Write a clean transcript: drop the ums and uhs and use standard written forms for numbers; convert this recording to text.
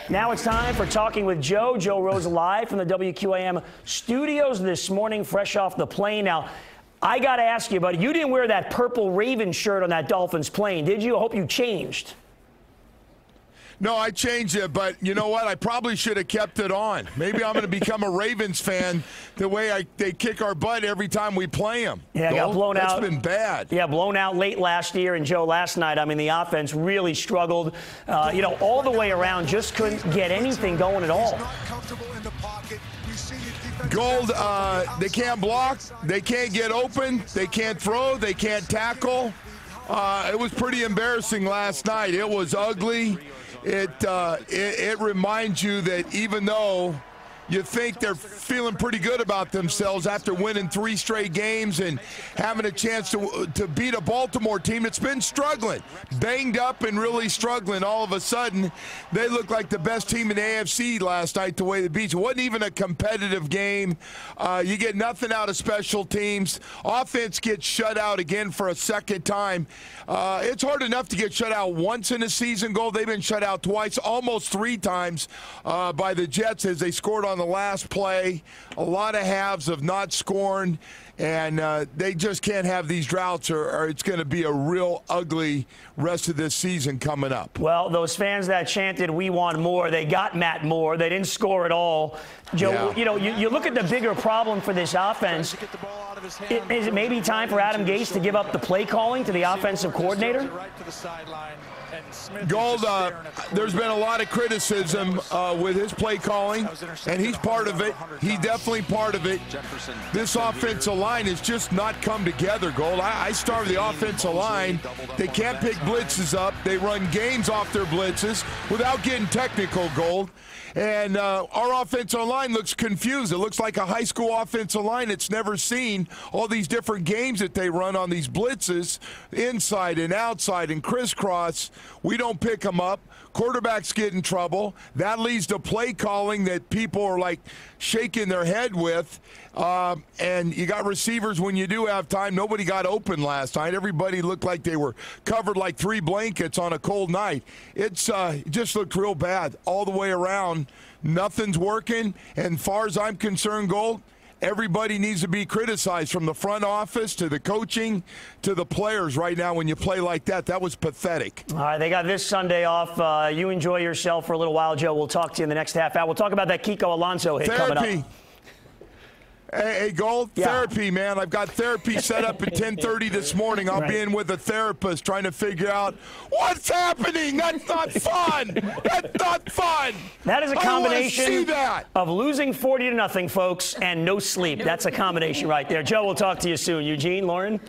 Now it's time for Talking with Joe. Joe Rose live from the WQAM studios this morning, fresh off the plane. Now, I got to ask you, buddy, you didn't wear that purple Raven shirt on that Dolphins plane, did you? I hope you changed. No, I changed it, but you know what? I probably should have kept it on. Maybe I'm going to become a Ravens fan the way they kick our butt every time we play them. Yeah, got blown out. That's been bad. Yeah, blown out late last year. And, Joe, last night, I mean, the offense really struggled, all the way around, just couldn't get anything going at all. Gold, they can't block, they can't get open, they can't throw, they can't tackle. It was pretty embarrassing last night. It was ugly. It reminds you that even though you think they're feeling pretty good about themselves after winning 3 straight games and having a chance to beat a Baltimore team that's been struggling, banged up and really struggling. All of a sudden, they look like the best team in the AFC last night the way they beat you. It wasn't even a competitive game. You get nothing out of special teams. Offense gets shut out again for a second time. It's hard enough to get shut out once in a season goal. They've been shut out twice, almost 3 times by the Jets as they scored on the last play. A lot of halves of not scoring, and they just can't have these droughts or it's going to be a real ugly rest of this season coming up. Well, those fans that chanted, "We want more," they got Matt Moore. They didn't score at all. Joe, yeah. You look at the bigger problem for this offense. Is it maybe time for Adam Gase to give up the play calling to the offensive coordinator? Gold, there's been a lot of criticism with his play calling, and he's part of it. He's definitely part of it. This offensive line has just not come together, Gold. I started the offensive line. They can't pick blitzes up. They run games off their blitzes without getting technical, Gold. And our offensive line looks confused. It looks like a high school offensive line it's never seen all these different games that they run on these blitzes, inside and outside and crisscross. We don't pick them up. Quarterbacks get in trouble. That leads to play calling that people are like shaking their head with. And you got receivers when you do have time. Nobody got open last night. Everybody looked like they were covered like 3 blankets on a cold night. It just looked real bad all the way around. Nothing's working. And as far as I'm concerned, Gold, everybody needs to be criticized, from the front office to the coaching to the players right now. When you play like that, that was pathetic. All right, they got this Sunday off. You enjoy yourself for a little while, Joe. We'll talk to you in the next half hour. We'll talk about that Kiko Alonso hit coming up. Hey, Gold, yeah. Therapy, man. I've got therapy set up at 10:30 this morning. I'll be in with a therapist trying to figure out what's happening. That's not fun. That's not fun. That is a combination of losing 40-0, folks, and no sleep. That's a combination right there. Joe, we'll talk to you soon. Eugene, Lauren?